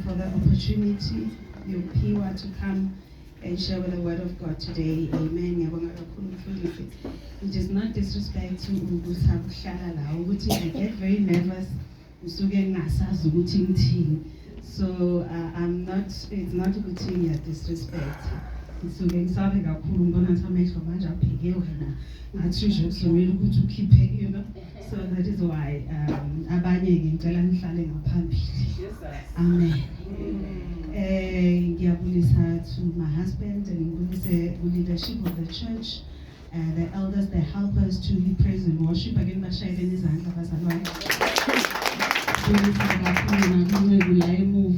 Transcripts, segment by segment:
For the opportunity yophiwa to come and share with the word of God today. Amen. It is not disrespect to I get very nervous. So I'm not, it's not a good thing at disrespect. So so that is why Amen. To my husband and the leadership of the church, the elders, the helpers to lead praise and worship. Again, you are an answered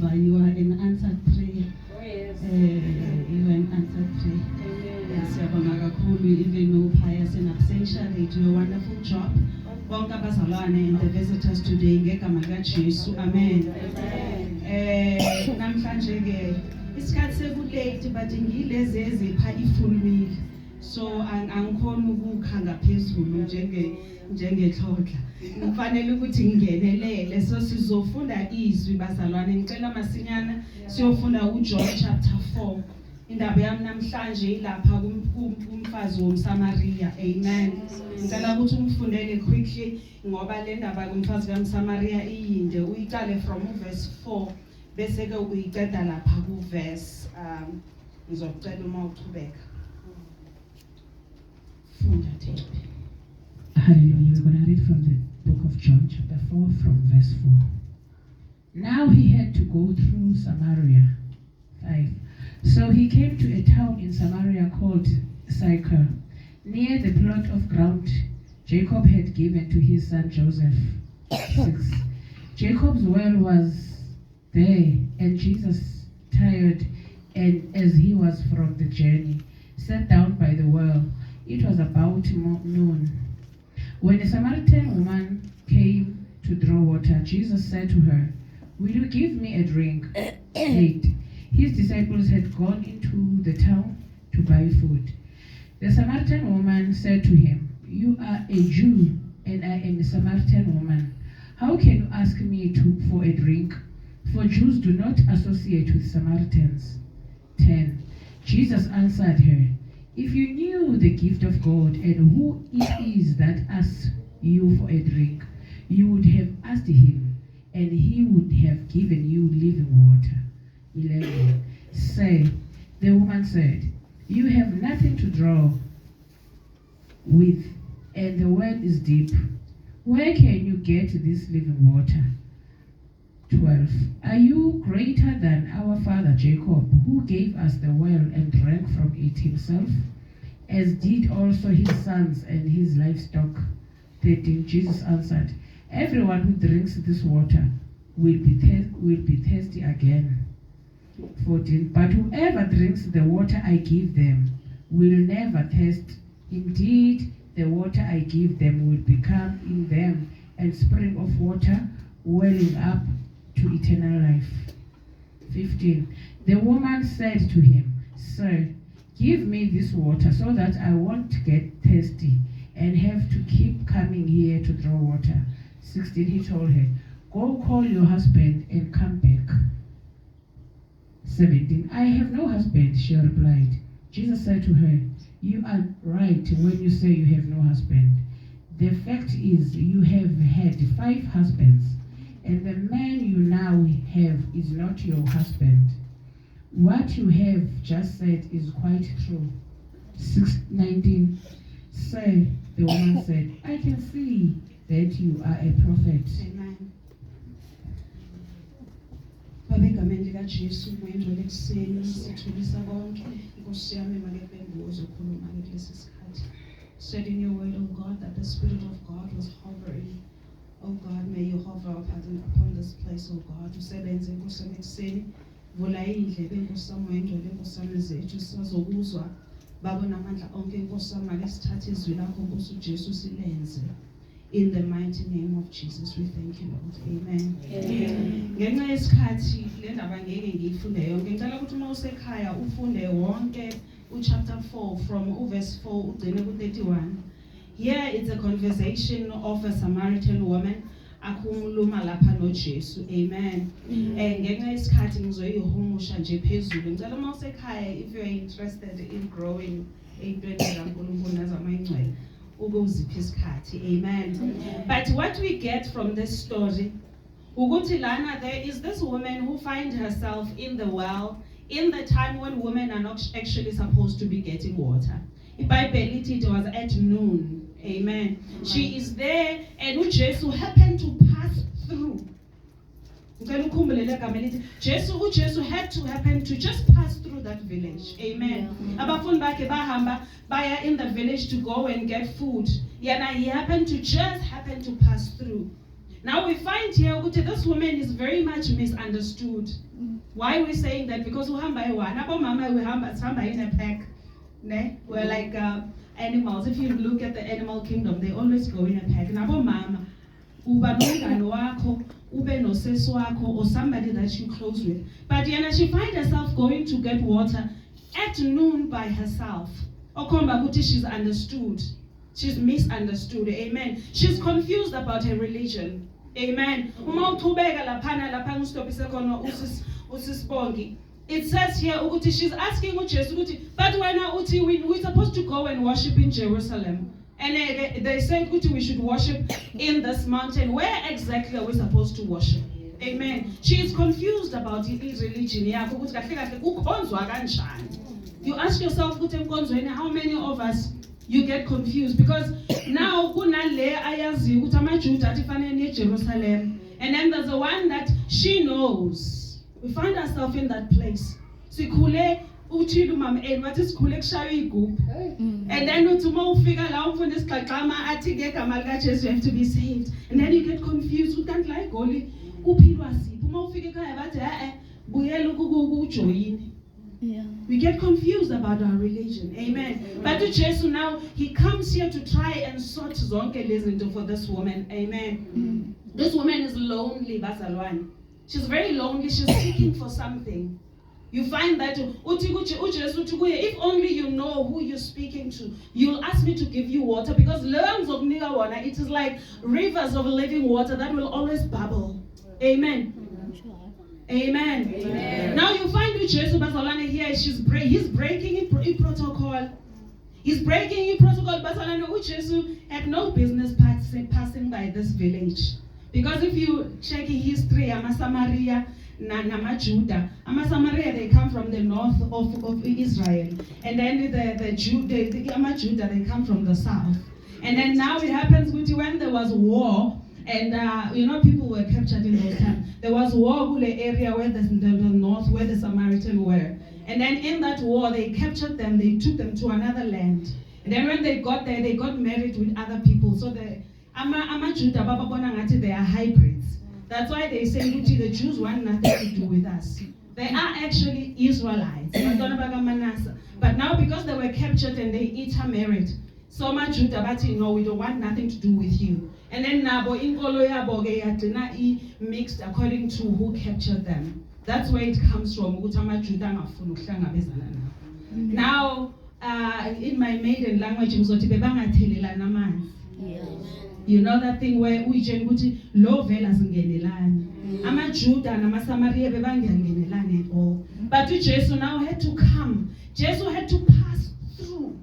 prayer. You are an answered prayer. Yes, even though pious and absentia, they do a wonderful job. And the visitors today, amen. Namhlanje isikhathi sekulate but ngilezi ezipha ifulmile so angikhona ukukha ngaphezulu njengehlodla kufanele ukuthi ngingenelele so sizofunda izwi bazalwane ngicela masinyana siyofunda uJohn chapter 4 indaba yami namhlanje ilapha kumfazi womSamaria. Amen. Ngicela ukuthi umfundele quickly ngoba le ndaba kumfazi kaMsamaria iyinde uyiqale from verse 4 bese ke uyiqeda lapha ku verse ngizocela uma uqhubeka. Funda Thembi. Hallelujah. We're going to read from the book of John chapter 4 from verse 4. Now he had to go through Samaria. 5. So he came to a town in Samaria called Sychar, near the plot of ground Jacob had given to his son Joseph. 6. Jacob's well was there, and Jesus, tired, and as he was from the journey, sat down by the well. It was about noon. When a Samaritan woman came to draw water, Jesus said to her, "Will you give me a drink?" 8. His disciples had gone into the town to buy food. The Samaritan woman said to him, "You are a Jew, and I am a Samaritan woman. How can you ask me for a drink? For Jews do not associate with Samaritans." 10. Jesus answered her, "If you knew the gift of God and who it is that asks you for a drink, you would have asked him, and he would have given you living water." 11. The woman said, "You have nothing to draw with, and the well is deep. Where can you get this living water?" 12. Are you greater than our father Jacob, who gave us the well and drank from it himself, as did also his sons and his livestock? 13. Jesus answered, "Everyone who drinks this water will be thirsty again." 14. But whoever drinks the water I give them will never thirst. Indeed, the water I give them will become in them a spring of water welling up to eternal life. 15. The woman said to him, "Sir, give me this water so that I won't get thirsty and have to keep coming here to draw water." 16. He told her, "Go call your husband and come back." 17. "I have no husband," she replied. Jesus said to her, "You are right when you say you have no husband. The fact is, you have had 5 husbands, and the man you now have is not your husband. What you have just said is quite true." 19. "Sir," the woman said, "I can see that you are a prophet." Amen. Babegameni likaJesu ngengcwele ekuseni sithulisa konke Nkosi yami makebe ngozokhuluma kulesi sikhathi. Said in your word, oh God, that the Spirit of God was hovering. Oh God, may you hover upon this place, oh God. Usebenze Nkosi yami ekuseni, vula indlebe Nkosi yami ngengcwele Nkosi yami zethu sizokuzwa babona amandla onke Nkosi yami ngesithathe izwi lakho Nkosi uJesu silenze. In the mighty name of Jesus, we thank you, Lord. Amen. Ngenxa yesikhathi le ndaba ngeke ngiyifunde yonke. Ngicela ukuthi uma usekhaya ufunde wonke chapter 4 from verse 4 ugcine ku-31. Here it's a conversation of a Samaritan woman akhuluma lapha noJesu. Amen. Ngenxa yesikhathi ngizoyihumusha nje phezulu. Ngicela uma usekhaya, if you are interested in growing ey'ntweni zikaNkulunkulu nazamayingcwele, uke uziphe isikhathi. Amen. But what we get from this story, ukuthi lana there is this woman who finds herself in the well in the time when women are not actually supposed to be getting water. IBhayibheli ithi it was at noon. Amen. She is there and uJesu happened to pass through. Ngicela ukhumbule le gama lithi uJesu had to happen to just pass through that village. Amen. Abafundi bakhe bahamba baya in the village to go and get food. Yena he happened to pass through. Now we find here ukuthi this woman is very much misunderstood. Why are we saying that? Because uhamba ewana, abomama we hamba in a pack. Ne? We're like animals. If you look at the animal kingdom, they always go in a pack. Nabomama, uba nomngani wakho, ube nosesi wakho, or somebody that you close with. But she finds herself going to get water at noon by herself. Okomba ukuthi she's understood. She's misunderstood. Amen. She's confused about her religion. Amen. Uma uthubeka laphana ngistopise khona usisibongi. It says here ukuthi she's asking uJesu ukuthi but wena uthi we're supposed to go and worship in Jerusalem. And they said ukuthi we should worship in this mountain. Where exactly are we supposed to worship? Amen. She is confused about his religion yakho ukuthi kahle kahle kukhonzwa kanjani. You ask yourself ukuthi enkonzweni how many of us you get confused because now kunale ayazi ukuthi amaJuda athi fanele niye Jerusalem, and then there's the one that she knows. We find ourselves in that place. Sikhule uthile umama wathi sikhule kushaya igubhu. And then uthi uma ufika la umfundi isigxagxama athi ngegama likaJesu you have to be saved. And then you get confused ukanti la eGoli kuphilwa siphi. Uma ufika ekhaya bathi buyela ukujoyini. We get confused about our religion. Amen. But uJesu now he comes here to try and sort zonke lezi zinto for this woman. Amen. This woman is lonely, bazalwane. She's very lonely. She's seeking for something. You find that if only you know who you're speaking to, you'll ask me to give you water because it is like rivers of living water that will always bubble. Amen. Amen. Amen. Now you find uJesu bazalwane here. He's breaking a protocol. He's breaking a protocol. Bazalwane uJesu had no business passing by this village. Because if you check history, Samaria, Judah, Samaria, they come from the north of Israel. And then the Judah, they come from the south. And then now it happens when there was war, and people were captured in those times. There was war in the area where the north, where the Samaritans were. And then in that war, they captured them, they took them to another land. And then when they got there, they got married with other people. So Judah, they are hybrids. That's why they say the Jews want nothing to do with us. They are actually Israelites. But now because they were captured and they intermarried, so much Judah, no, we don't want nothing to do with you. And then Nabo inkolo yabo ke mixed according to who captured them. That's where it comes from. Now, in my maiden language, you know that thing where uyitshela ukuthi lo vela singenelani. AmaJuda namaSamaria bebangenelani at all. But uJesu now had to come. Jesu had to pass through.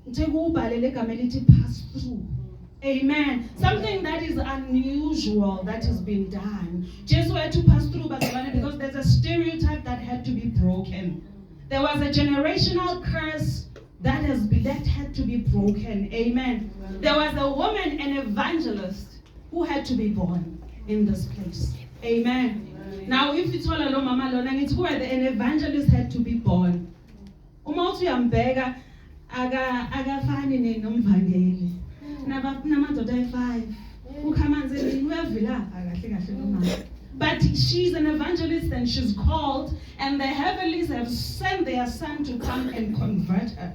Pass through. Amen. Something that is unusual that has been done. Jesu had to pass through because there's a stereotype that had to be broken. There was a generational curse that had to be broken. Amen. There was a woman, an evangelist, who had to be born in this place. Amen. Now, if you told a mama it's where an evangelist had to be born. Umotu yambega agafani nomvangeli. Namadoda 5. Ukamanze uyavila kahle kahle nomama. But she's an evangelist and she's called, and the heavenlies have sent their son to come and convert her.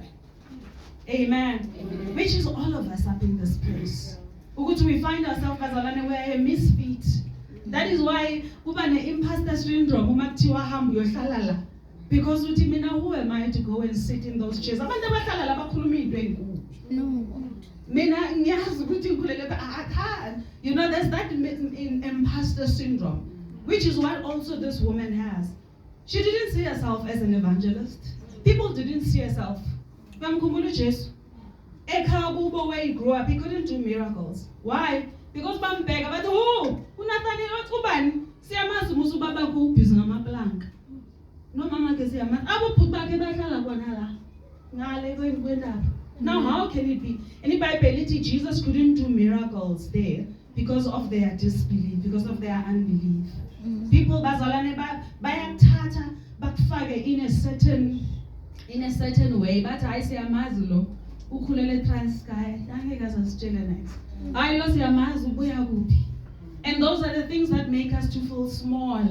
Amen. Amen. Which is all of us up in this place. We find ourselves as we're a misfit. That is why uba ne imposter syndrome umakuthiwa hamba uyohlala la. Because uthi mina, who am I to go and sit in those chairs? Abantu abahlala la bakhuluma into enkulu. No. Mina ngiyazi ukuthi ngikhulele I can't. You know, there's that imposter syndrome, which is what also this woman has. She didn't see herself as an evangelist. People didn't see herself. Bamkhumbula uJesu. Ekhaya kubo where he grew up, he couldn't do miracles. Why? Because bambheka bathi, "Oh, uNathaniel othi ubani? Siyamazi umusa ubaba kubhizi ngamaplanka." No mama ke siyamazi. Abobhuti bakhe bahlala khona la. Ngale kwendaba. Now how can it be? And in Bible, Jesus couldn't do miracles there because of their disbelief, because of their unbelief. People bazalwane bayathatha bakufake in a certain way, but hayi siyamazi lo ukhulele Transkei angeke azasitshela next. Hayi lo siyamazi ubuya kuphi. And those are the things that make us to feel small,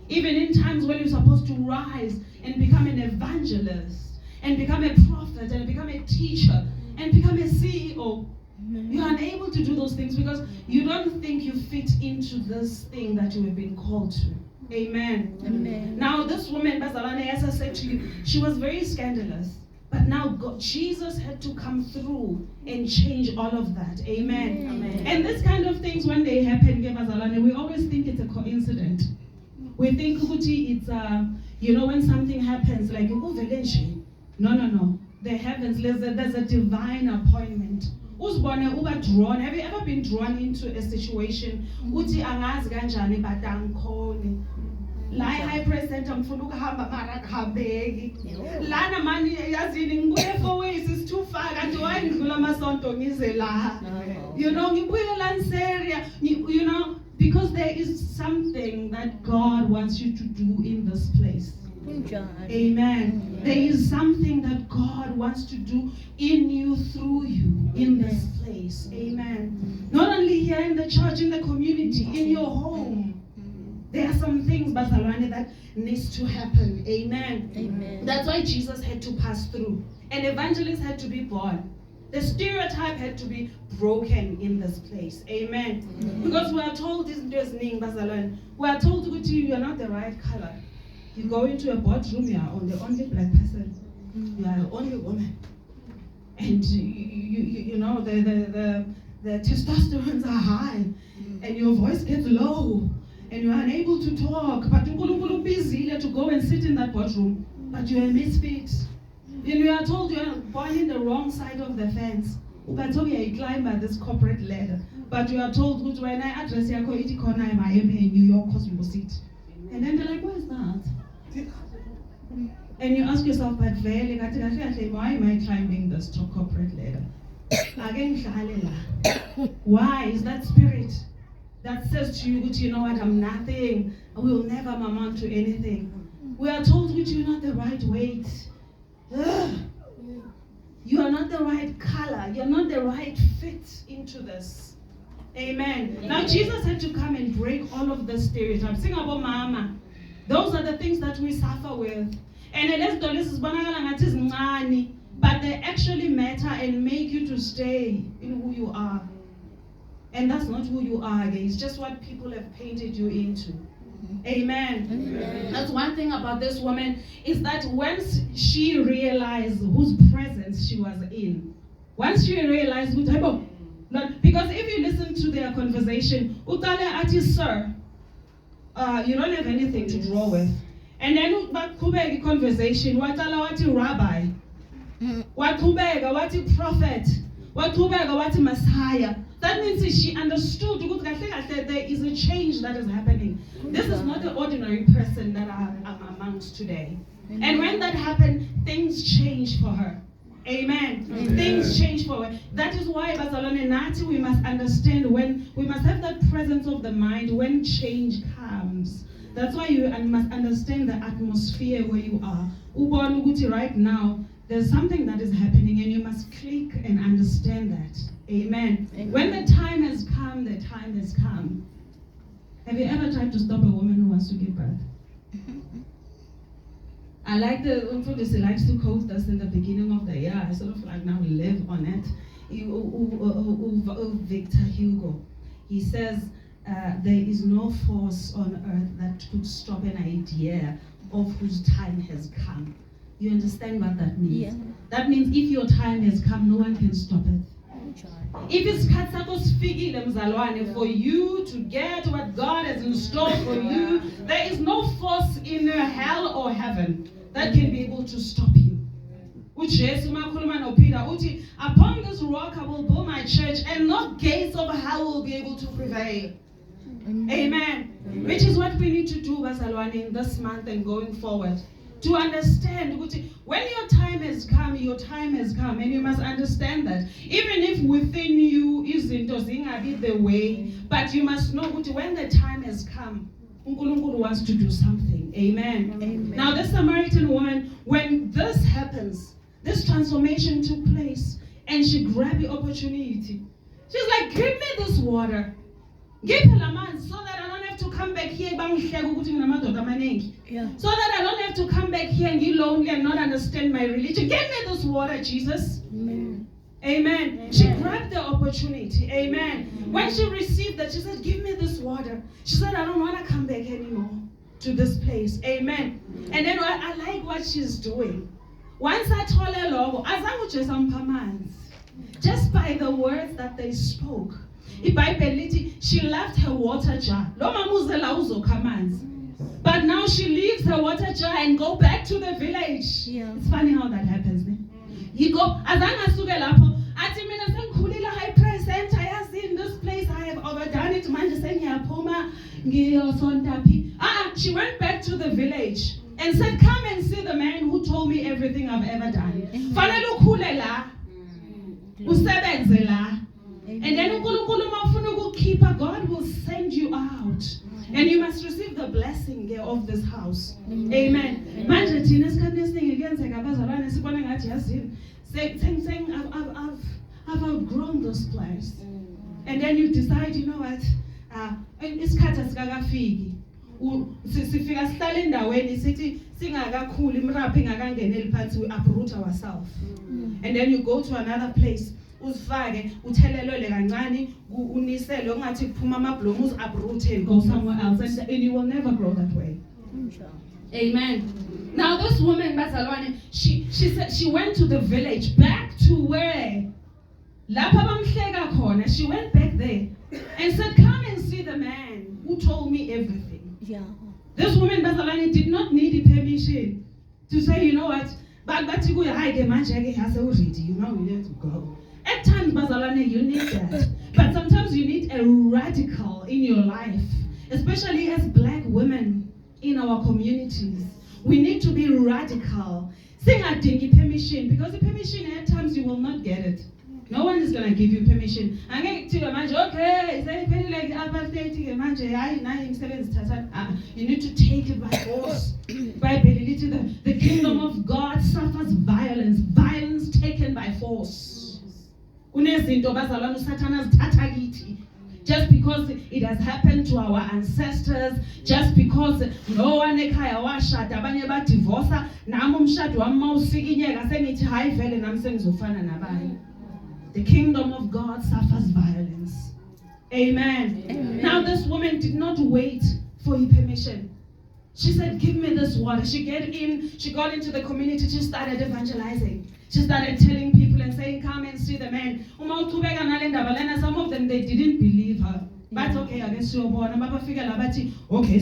even in times when you're supposed to rise and become an evangelist and become a prophet and become a teacher and become a CEO. You are unable to do those things because you don't think you fit into this thing that you have been called to. Amen. Amen. Now this woman, Bazalwane, as I said to you, she was very scandalous. But now Jesus had to come through and change all of that. Amen. Amen. And this kind of things, when they happen, Bazalwane, we always think it's a coincidence. We think it's, when something happens, like, no. The heavens, there's a divine appointment. Uzibone uba drawn. Have you ever been drawn into a situation? Uthi angazi kanjani but angikhoni. La high president ngifuna ukuhamba mara ngihambeki. Lana manje yazini ngibuye 4 ways is too far kanti why ngidlula amasonto ngize la. You know, ngibuye la Nigeria. You know, because there is something that God wants you to do in this place. Amen. There is something that God wants to do in you, through you, in this place. Amen. Not only here in the church, in the community, in your home. There are some things, Bazalwane, that needs to happen. Amen. Amen. That's why Jesus had to pass through. And evangelists had to be born. The stereotype had to be broken in this place. Amen. Because we are told this thing, Bazalwane. We are told that you are not the right color. You go into a boardroom, you are the only black person. You are the only woman. And you know, the testosterone are high. And your voice gets low. And you are unable to talk. But you're busy to go and sit in that boardroom. But you are a misfit. And you are told you are born in the wrong side of the fence. But so you climb by this corporate ladder. But you are told, when I address you, I am in New York because you will sit. And then they're like, what is that? And you ask yourself, but why am I climbing this corporate ladder? Why is that spirit that says to you, you know what, I'm nothing, I will never amount to anything. We are told that you're not the right weight. You are not the right color. You're not the right fit into this. Amen. Now Jesus had to come and break all of the stereotypes. Sing about mama. Those are the things that we suffer with. And but they actually matter and make you to stay in who you are. And that's not who you are again. It's just what people have painted you into. Amen. Amen. That's one thing about this woman, is that once she realized whose presence she was in, once she realized, because if you listen to their conversation, Utale ati, sir, you don't have anything to draw with. And then bakubeka conversation, watala wati rabbi, wakubeka wati prophet, wakubeka wati messiah. That means she understood that there is a change that is happening. This is not the ordinary person that I'm amongst today. And when that happened, things changed for her. Amen. Things change for her. That is why, Bazalwane Nati, we must understand we must have that presence of the mind when change comes. That's why you must understand the atmosphere where you are. Right now, there's something that is happening and you must click and understand that. Amen. When the time has come, the time has come. Have you ever tried to stop a woman who wants to give birth? I like Umfundisi likes to quote this in the beginning of the year. I sort of like now live on it. Victor Hugo. He says, there is no force on earth that could stop an idea of whose time has come. You understand what that means? Yeah. That means if your time has come, no one can stop it. If it's for you to get what God has in store for you, there is no force in hell or heaven that can be able to stop you. uJesu makhuluma noPeter uthi, upon this rock I will build my church, and no gates of hell will be able to prevail. Amen. Which is what we need to do, bazalwane, in this month and going forward. To understand when your time has come, and you must understand that even if within you izinto zingabi the way, but you must know when the time has come, uNkulunkulu wants to do something. Amen. Amen. Now this Samaritan woman, when this happens, this transformation took place, and she grabbed the opportunity. She's like, give me this water. Give her a man so that I don't have to come back here. Yeah. So that I don't have to come back here and be lonely and not understand my religion. Give me this water, Jesus. Amen. Amen. Amen. She grabbed the opportunity. Amen. When she received that, she said, give me this water. She said, I don't want to come back anymore to this place. Amen. And then I like what she's doing. Once I told her, Lord, just by the words that they spoke, she left her water jar. But now she leaves her water jar and go back to the village. Yeah. It's funny how that happens. You go, high price center, in this place I have overdone it. She went back to the village and said, come and see the man who told me everything I've ever done. And then God will send you out. And you must receive the blessing of this house. Amen. Manje thina esikhathini esiningi kuyenzeka abazalwane sibona ngathi yazini saying I've outgrown this place. And then you decide, you know what? Isikhathi asikakafiki. Sifika sihlala endaweni sithi singakakhuli imraphi ingakangeni phansi, we uproot ourselves. And then you go to another place. Uzifake uthelelele kancane uniselwe ungathi kuphuma amablomu uzaproote and go somewhere else, and you will never grow that way. Amen. Now this woman bazalwane, she said she went to the village, back to where lapha bamhleka khona. She went back there and said, come and see the man who told me everything. Yeah. This woman bazalwane did not need the permission to say, you know what, but you know we need to go. At times, bazalwane, you need that. But sometimes you need a radical in your life, especially as black women in our communities. We need to be radical. Singadingi permission, because the permission at times you will not get it. No one is going to give you permission. Okay, you need to take it by force. The kingdom of God suffers violence. Violence taken by force. Just because it has happened to our ancestors, just because no one ekhaya washada abanye ba divorce, nami umshado wami mawusikinyeka sengithi hayi vele nami sengizofana nabanye. The kingdom of God suffers violence. Amen. Amen. Now this woman did not wait for your permission. She said, give me this water. She got into the community, she started evangelizing. She started telling people and saying, come and see the man. Some of them, they didn't believe her. But okay, I guess you're born. Okay,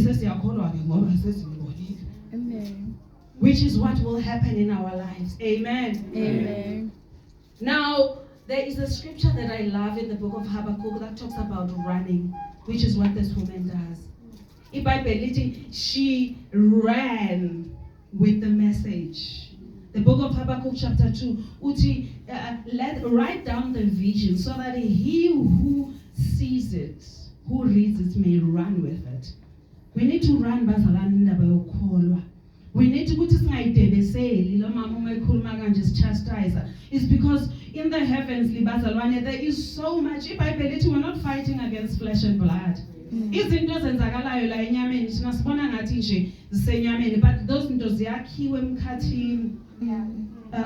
Amen. which is what will happen in our lives. Amen. Amen. Now, there is a scripture that I love in the book of Habakkuk that talks about running, which is what this woman does. She ran with the message. The book of Habakkuk chapter 2, write down the vision so that he who sees it, who reads it, may run with it. We need to run bazalani. We need to put this just chastise. It's because in the heavens, there is so much. We're not fighting against flesh and blood. Izinto zenzakalayo la enyameni thina sibona ngathi nje zisenyameni, but those zinto ziyakhiwe emkhathini.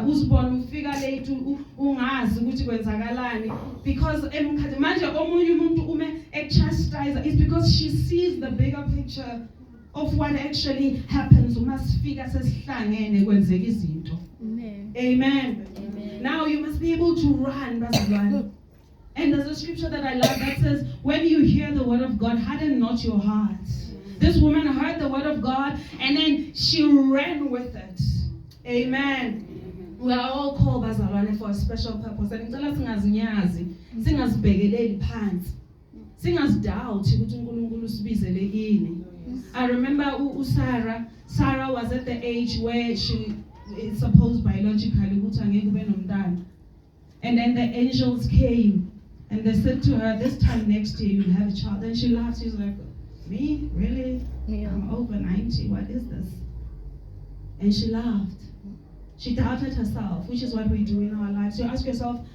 Uzibona ufika late ungazi ukuthi kwenzakalani, because emkhathini manje omunye umuntu ume chastise is because she sees the bigger picture of what actually happens uma sifika sesihlangene kwenzeka izinto. Amen. Now you must be able to run, bazalwane. And there's a scripture that I love that says, when you hear the word of God, harden not your hearts. This woman heard the word of God and then she ran with it. Amen. We are all called bazalwane for a special purpose. And ngicela singazinyazi, singazibhekeleli phansi. Singazdoubt ukuthi uNkulunkulu usibizele yini. I remember Sarah was at the age where she is supposed biologically ukuthi angeke ube nomntana. And then the angels came and they said to her, this time next year you'll have a child. And she laughed. She was like, me? Really? Yeah. I'm over 90. What is this? And she laughed. She doubted herself, which is what we do in our lives. You ask yourself,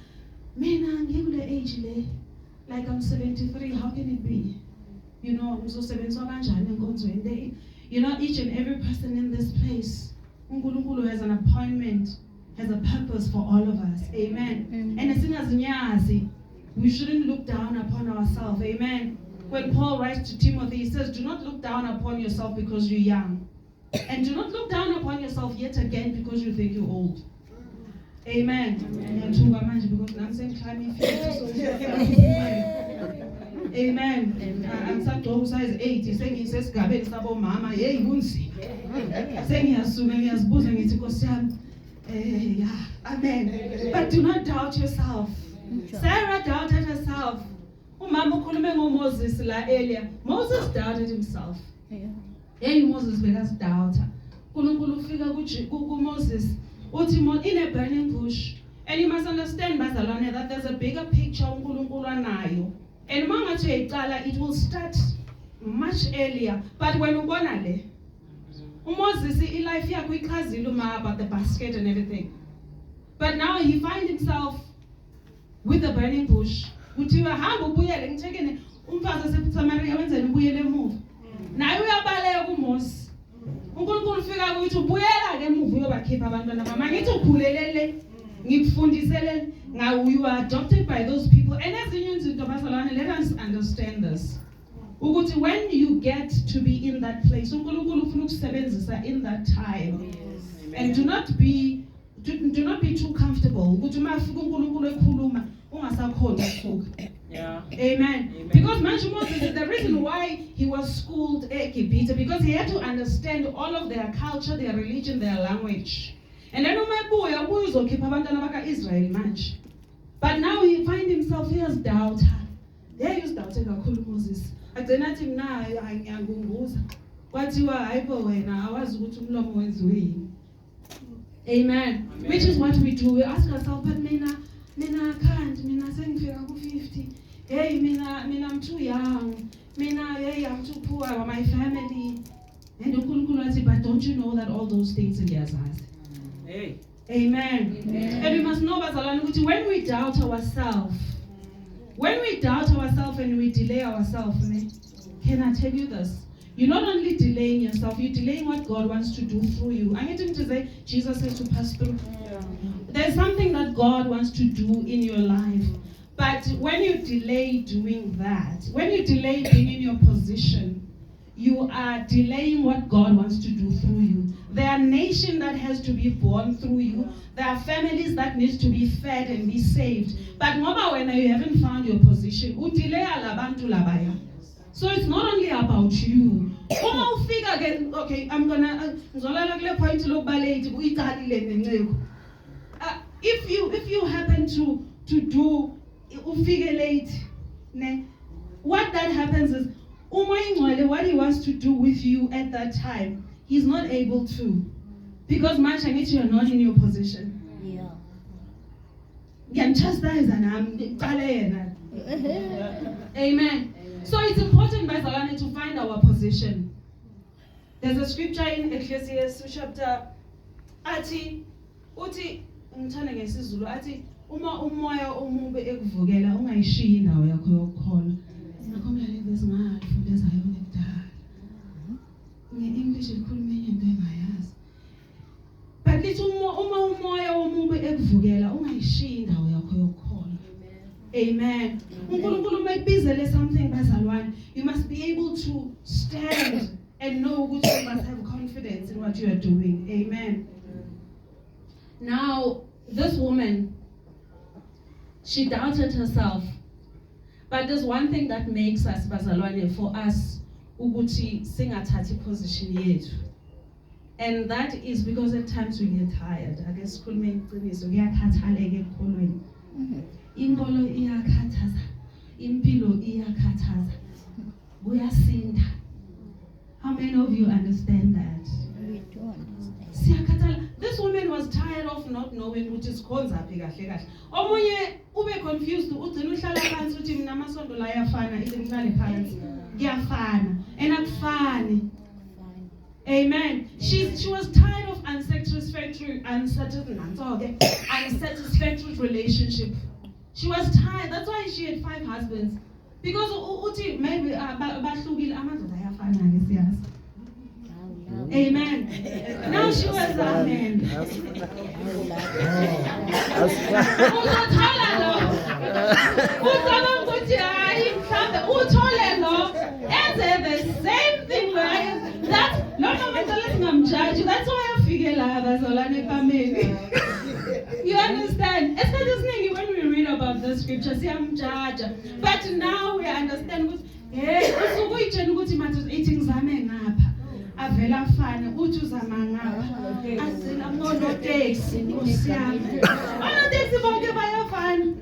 man, I'm the age, like I'm 73, how can it be? You know, you know, each and every person in this place, uNkulunkulu has an appointment, has a purpose for all of us. Amen. And as soon as nyazi, we shouldn't look down upon ourselves. Amen. When Paul writes to Timothy, he says, do not look down upon yourself because you're young. And do not look down upon yourself yet again because you think you're old. Amen. Amen. I'm saying size 80. Saying says Gabe sabo mama hey bunsi. Saying ngiyasibuza ngithi Nkosi yami yeah. Amen. But do not doubt yourself. Sarah doubted herself. Umama ukhulume ngoMoses la earlier. Moses doubted himself. Hey Moses bekasidoubta. uNkulunkulu ufika kuMoses uthi in a burning bush. And you must understand bazalwane that there's a bigger picture uNkulunkulu anayo. And mangathi eqala it will start much earlier. But when ubona le uMoses life yakhe ichazile uma about the basket and everything. But now he finds himself with the burning bush. Kuthiwa hamba ubuyele ngithekene umfazi waseSamaria wenzeni ubuyele emuva. Naye uyabaleka kuMoses. uNkulunkulu ufika kuthi ubuyela ke emuva uyobakhipha abantwana bami. Ngithi ukhulelele ngikufundisele ngawe you are adopted by those people. And ezinye izinto bazalwane, let us understand this. Ukuthi when you get to be in that place, uNkulunkulu ufuna ukusebenzisa in that time. And do not be too comfortable. Ukuthi uma ufika uNkulunkulu ekhuluma ungasakhona ukusuka. Yeah. Amen. Because manje Moses is the reason why he was schooled eGibhithe, because he had to understand all of their culture, their religion, their language. And then ubuya uzokhipha abantwana baka-Israel manje. But now he find himself, he has doubt. There is doubt kakhulu Moses. Agcina athi mina ngiyangunguza. Kwathiwa hayibo wena awazi ukuthi umlomo wenziwe yini. Amen. Which is what we do. We ask ourselves, but mina can't, mina sengifika ku-50. Hey, mina I'm too young. Mina, hey, I'm too poor, my family. And uNkulunkulu athi, but don't you know that all those things in ngiyazazi? Hey. Amen. And we must know bazalwane ukuthi when we doubt ourselves, and we delay ourselves, can I tell you this? You're not only delaying yourself, you're delaying what God wants to do through you. I need him to say, Jesus said to pass through. There's something that God wants to do in your life. But when you delay doing that, when you delay being in your position, you are delaying what God wants to do through you. There are nations that has to be born through you. There are families that needs to be fed and be saved. But ngoba when you haven't found your position, udelay alabantu labaya. So it's not only about you. Uma ufika again, okay, I'm gonna ngizolala kule point lokubaleti uyiqalile nenceko. If you happen to do ufike late, what that happens is what he wants to do with you at that time, he's not able to, because much I you are not in your position. Yeah. Amen. So it's important, bazalwane, to find our position. There's a scripture in Ecclesiastes chapter uthi ngithanda ngesizulu athi uma umoya omubi ekuvukela ungayishiyi indawo yakho yokukholwa. Ngakho ngiyaliveza ngafundisa yona ekudala. Nge-English likhuluma enye into engayazi. But lithi uma umoya omubi ekuvukela ungayishiyi indawo yakho yokukholwa. Amen. uNkulunkulu mayibizele something bazalwane, you must be able to stand and know that you must have confidence in what you are doing. Amen. Now, this woman, she doubted herself. But there's one thing that makes us, bazalwane, for us, ukuthi singathathi position yethu. And that is because at times we get tired. I guess sikhulume iqiniso, kuyakhathaleka ekholweni. Inkolo iyakhathaza, impilo iyakhathaza, kuyasinda. How many of you understand that? We do understand. Siyakhathala. This woman was tired of not knowing ukuthi sikhonza phi kahle kahle. Omunye ube confused, ugcina uhlala phansi uthi mina amasondo la ayafana, ithi ngihlale phansi. Kuyafana. And akufani. Amen. She was tired of unsatisfactory relationship. She was tired. That's why she had 5 husbands. Because uthi maybe bahlukile amadoda ayafana ke siyazi. Amen. Now she was amen. Uzothola lo. Uzobona ukuthi hayi mhlambe uthole lo. Enze the same thing where that no matter singamjudge. That's why afike la bazalwane family. You understand? Especially when we read about the scripture, siyamjudge. But now we understand ukuthi hey, usukuyitshela ukuthi manje ithi ngizame ngapha. Avela fana uthi uzama ngapha. Asina ngono taxi ngosiyami. Ono taxi bonke bayafana.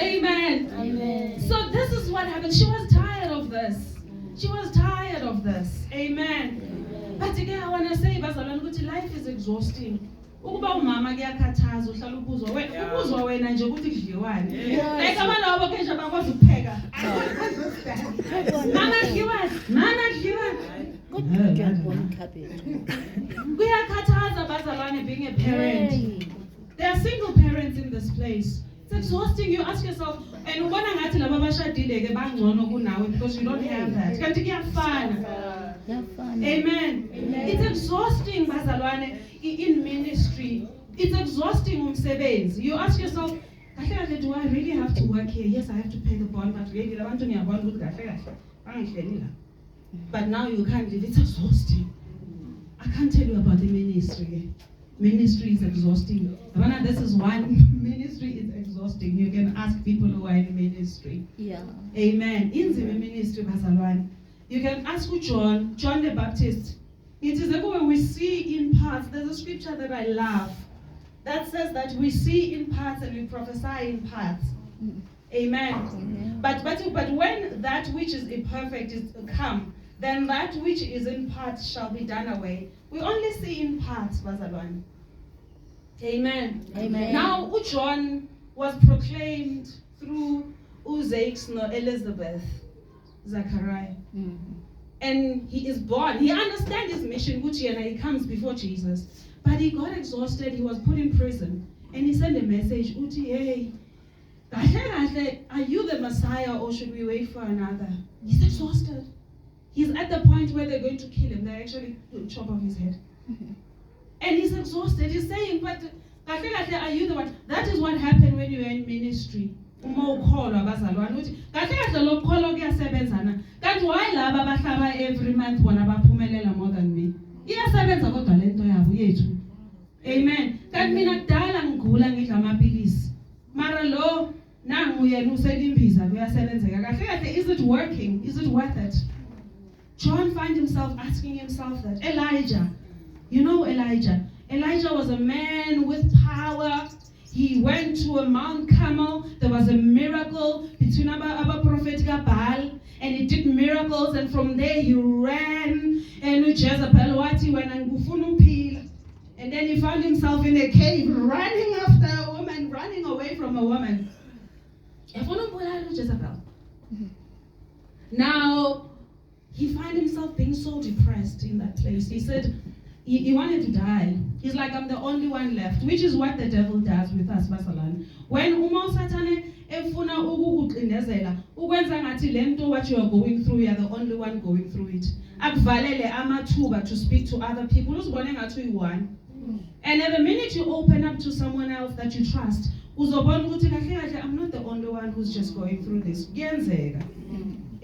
Amen. Amen. So this is what happened. She was tired of this. She was tired of this. Amen. But again, I want to say, bazalwane, ukuthi life is exhausting. Ukuba umama kuyakhathaza uhlala ubuzwa wena nje ukuthi kudliwane. Like abantu abo ke nje abakwazi ukupheka. Mama kudliwane. Kuyakhathaza bazalwane being a parent. There are single parents in this place. It's exhausting. You ask yourself, and ubona ngathi laba bashadile ke bangcono kunawe because you don't have that. Kanti kuyafana. Amen. It's exhausting, bazalwane, in ministry. It's exhausting umsebenzi. You ask yourself, kahle do I really have to work here? Yes, I have to pay the bond, but really labantu ngiyabona ukuthi kahle bangihleli la. But now you can't live. It's exhausting. I can't tell you about the ministry. Ministry is exhausting. This is one. Ministry is exhausting. You can ask people who are in ministry. Yeah. Amen. In the ministry, bazalwane. You can ask John the Baptist. It is when we see in parts. There's a scripture that I love that says that we see in parts and we prophesy in parts. Amen. But when that which is imperfect is come, then that which is in parts shall be done away. We only see in parts, bazalwane. Amen. Amen. Now, John was proclaimed through Uzakes no Elizabeth, Zachariah. And he is born. He understands his mission, and he comes before Jesus. But he got exhausted. He was put in prison. And he sent a message, Uti, hey, are you the Messiah or should we wait for another? He's exhausted. He's at the point where they're going to kill him. They actually chop off his head. And he's exhausted. He's saying, but are you the one? That is what happened when you're in ministry. Uma ukholwa bazalwane uthi kahle kahle lokukholwa kuyasebenzana kanti why laba abahlaba every month bona baphumelela more than me iyasebenza kodwa lento yabo yethu. Amen. Kanti mina kudala ngigula ngidla amapilisi mara lo nangu yena uselimbiza kuyasebenzeka kahle kahle. Is it working? Is it worth it? John finds himself asking himself that. Elijah, you know Elijah was a man with power. He went to a Mount Carmel. There was a miracle between Abba Prophet Baal, and he did miracles. And from there he ran and Jezebel wati went and ngufuna uphila. And then he found himself in a cave, running after a woman, running away from a woman. Efuna ukubulala Jezebel. Now he found himself being so depressed in that place. He said he wanted to die. He's like, I'm the only one left, which is what the devil does with us, bazalwane. When Satane efuna ukukuqindezela, ukwenza ngathi lento what you are going through, you are the only one going through it. Akuvalele amathuba to speak to other people. Uzibone ngathi uyi-one. And at the minute you open up to someone else that you trust, uzobona ukuthi kahle kahle I'm not the only one who's just going through this. Kuyenzeka.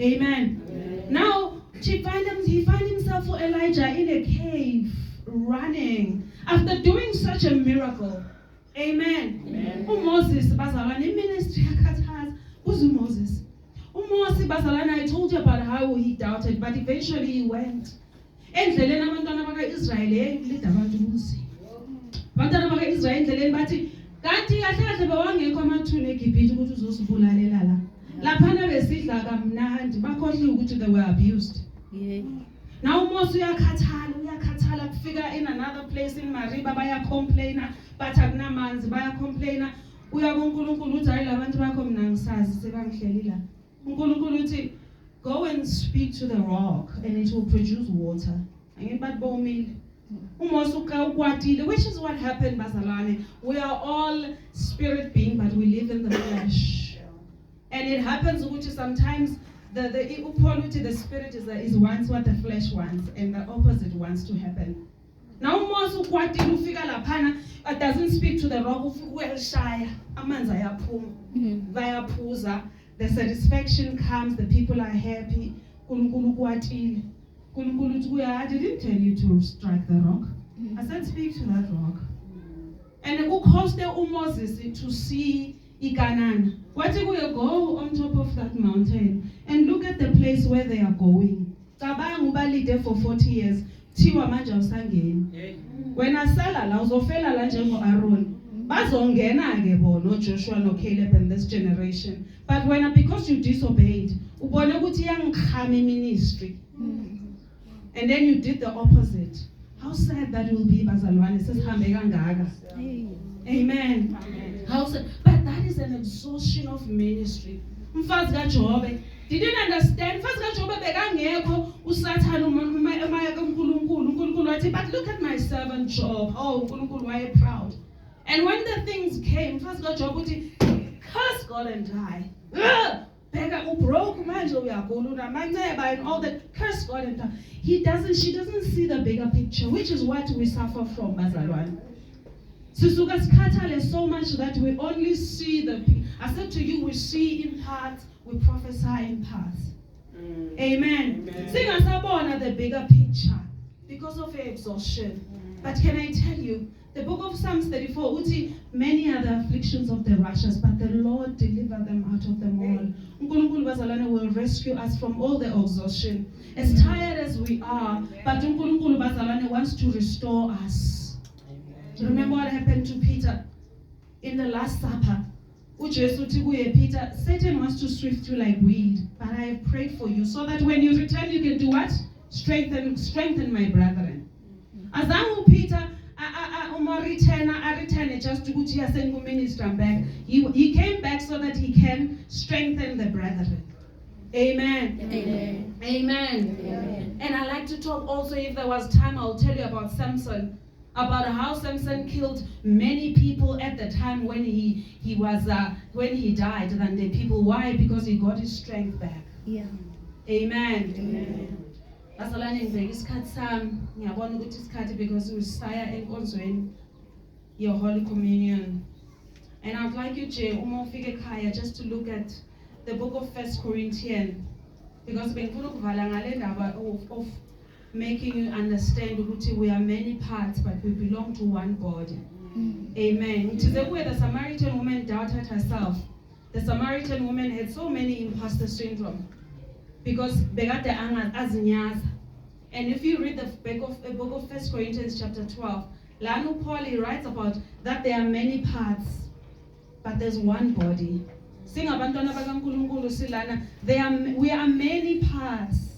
Amen. Now, he find himself for Elijah in a cave, running, after doing such a miracle. Amen. Moses, bazalwane, ministry yakhathaza. Who's Moses? Moses, bazalwane, I told you about how he doubted, but eventually he went. Endleleni abantwana baka-Israyeli lida abantu kunzima. Abantwana baka-Israyeli endleleni bathi kanti kahle kahle bewangekho amathuna eGibhithe ukuthi uzosibulalela la. Laphana besidla kamnandi bakhohlwe ukuthi they were abused. Now Moses uyakhathala kufika in another place in Mariba baya complainer but akunamanzi baya complainer uya kuNkulunkulu uthi hayi labantu bakho mina ngisazi sebangihleli la. uNkulunkulu uthi go and speak to the rock and it will produce water. Angithi bathi bomile. Moses ukwatile, which is what happened bazalwane. We are all spirit being but we live in the flesh. And it happens ukuthi sometimes the spirit is wants what the flesh wants and the opposite wants to happen. Now Moses ukwatile ufika laphana but doesn't speak to the rock, ufika uyashaya amanzi ayaphuma bayaphuza, the satisfaction comes, the people are happy. uNkulunkulu ukwatile, uNkulunkulu uthi kuya, I didn't tell you to strike the rock. I said speak to that rock. And ukhoste uMoses to see iKanani. What if we go on top of that mountain and look at the place where they are going? Cabanga ubalide for 40 years. Thiwa manje awusangeni. Wena sala la uzofela la njengo Aaron. Bazongena ke bona Joshua no Caleb and this generation. But because you disobeyed, ubone ukuthi yangikhama ministry. And then you did the opposite. How sad that will be bazalwane sesihambe kangaka. Amen. How sad. But that is an exhaustion of ministry. Mfazi kaJobe didn't understand. Mfazi kaJobe bekangekho uSathane umaya kaNkulunkulu wathi but look at my servant Job. Oh uNkulunkulu waye proud. And when the things came, mfazi kaJobe uthi curse God and die. Beka ubroke manje uyagula manceba and all that, curse God and die. She doesn't see the bigger picture, which is what we suffer from bazalwane. Sisuka sikhathale so much that we only see I said to you, we see in parts, we prophesy in parts. Amen. Singasabona the bigger picture because of exhaustion. But can I tell you, the book of Psalms 34, uthi many are the afflictions of the righteous, but the Lord delivered them out of them all. uNkulunkulu bazalwane will rescue us from all the exhaustion. As tired as we are, but uNkulunkulu bazalwane wants to restore us. Do you remember what happened to Peter in the Last Supper? uJesu uthi kuye Peter, Satan wants to swift you like weed, but I have prayed for you so that when you return you can do what? Strengthen my brethren. Azangu Peter return just to go minister back. He came back so that he can strengthen the brethren. Amen. Amen. Amen. Amen. And I like to talk also, if there was time, I'll tell you about Samson, about how Samson killed many people at the time when he died than the people. Why? Because he got his strength back. Yeah. Amen. Amen. Basalane ngibheka isikhathi sami ngiyabona ukuthi isikhathi because usaya enkonzweni your Holy Communion. And I'd like you Jay uma ufike ekhaya just to look at the book of 1 Corinthians, because bengifuna ukuvala ngale ndaba of making you understand ukuthi we are many parts but we belong to one body. Amen. Ngithi kuye the Samaritan woman doubted herself. The Samaritan woman had so many imposter syndrome because bekade azinyaza. And if you read the book of 1 Corinthians chapter 12, Lanu Paul writes about that there are many parts, but there's one body. Singabantwana bakaNkulunkulu silana, we are many parts.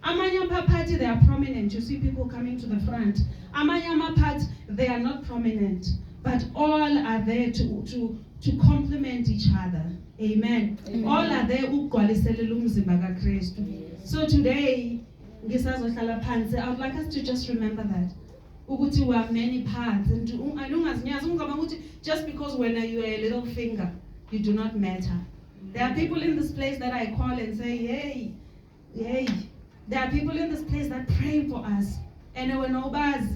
Amanye party they are prominent. You see people coming to the front. Amanye parts they are not prominent, but all are there to complement each other. Amen. Amen. All are there ukugcwaliselela umzimba kaKristu. So today, ngisazohlala phansi, I would like us to just remember that. Ukuthi we are many parts, and just because when you are a little finger, you do not matter. There are people in this place that I call and say, hey. There are people in this place that pray for us, and we know buzz.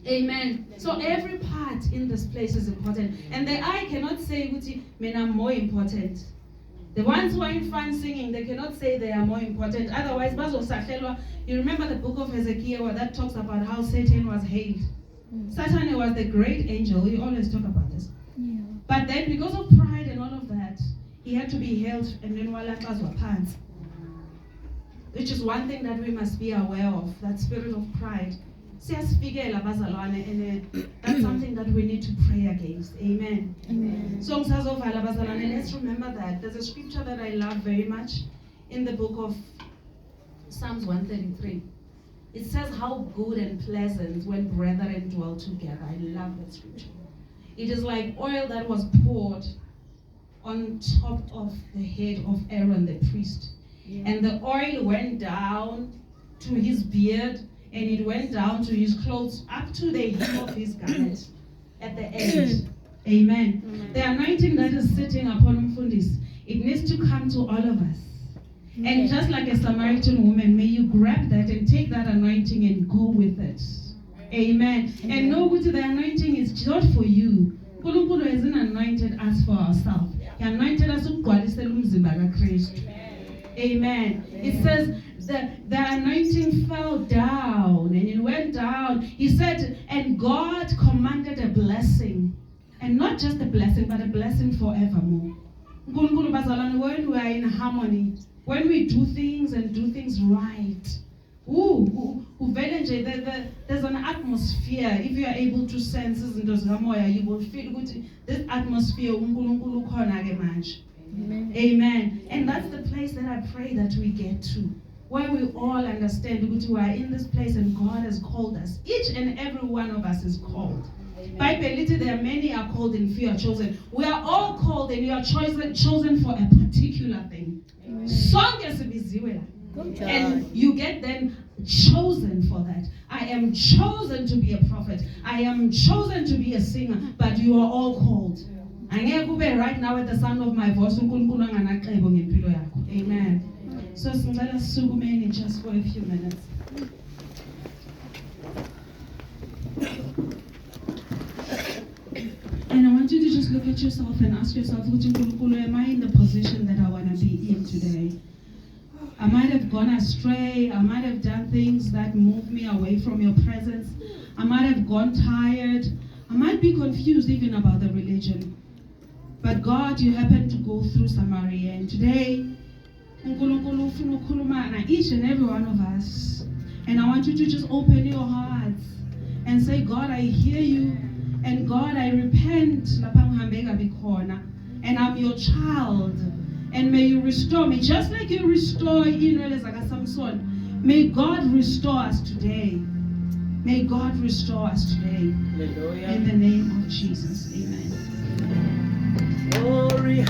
Amen. So every part in this place is important, and the eye cannot say, "Uti, I'm more important." The ones who are in front singing, they cannot say they are more important. Otherwise, you remember the book of Hezekiah where that talks about how Satan was hailed. Satan was the great angel. We always talk about this. Yeah. But then because of pride and all of that, he had to be held and then walaqazwa phansi. Which is one thing that we must be aware of, that spirit of pride. Siyasifikela bazalwane, and that's something that we need to pray against. Amen. Amen. So ngisazovala bazalwane, let's remember that. There's a scripture that I love very much in the book of Psalms 133. It says how good and pleasant when brethren dwell together. I love that scripture. It is like oil that was poured on top of the head of Aaron the priest. Yeah. And the oil went down to his beard, and it went down to his clothes, up to the hem of his garment at the end. Amen. Amen. The anointing that is sitting upon Mfundis, it needs to come to all of us. And just like a Samaritan woman, may you grab that and take that anointing and go with it. Amen. And know that the anointing is not for you. Nkulunkulu hasn't anointed us for ourselves. He anointed us ukugcwalisela umzimba kaKristu. Amen. It says the anointing fell down and it went down. He said, and God commanded a blessing. And not just a blessing, but a blessing forevermore. Nkulunkulu bazalwane, when we are in harmony, when we do things and do things right, there's an atmosphere. If you are able to sense izinto zikamoya, you will feel good. This atmosphere, uNkulunkulu khona ke manje. Amen. Amen. And that's the place that I pray that we get to, where we all understand that we are in this place and God has called us. Each and every one of us is called. Bible, there are many are called and few are chosen. We are all called and you are chosen for a particular thing. Sonke sibiziwe la. And you get then chosen for that. I am chosen to be a prophet. I am chosen to be a singer. But you are all called. Angeke kube right now at the sound of my voice uNkulunkulu anganaqebo ngempilo yakho. Amen. So singcela sisukumeni just for a few minutes. And I want you to just look at yourself and ask yourself, uNkulunkulu, am I in the position that I want to be in today? I might have gone astray. I might have done things that move me away from your presence. I might have gone tired. I might be confused even about the religion. But God, you happen to go through Samaria. And today, uNkulunkulu ufuna ukukhuluma na each and every one of us. And I want you to just open your hearts and say, God, I hear you. And God, I repent. And I'm your child. And may you restore me, just like you restore Israel as Samson. May God restore us today. May God restore us today. Hallelujah. In the name of Jesus. Amen. Glory.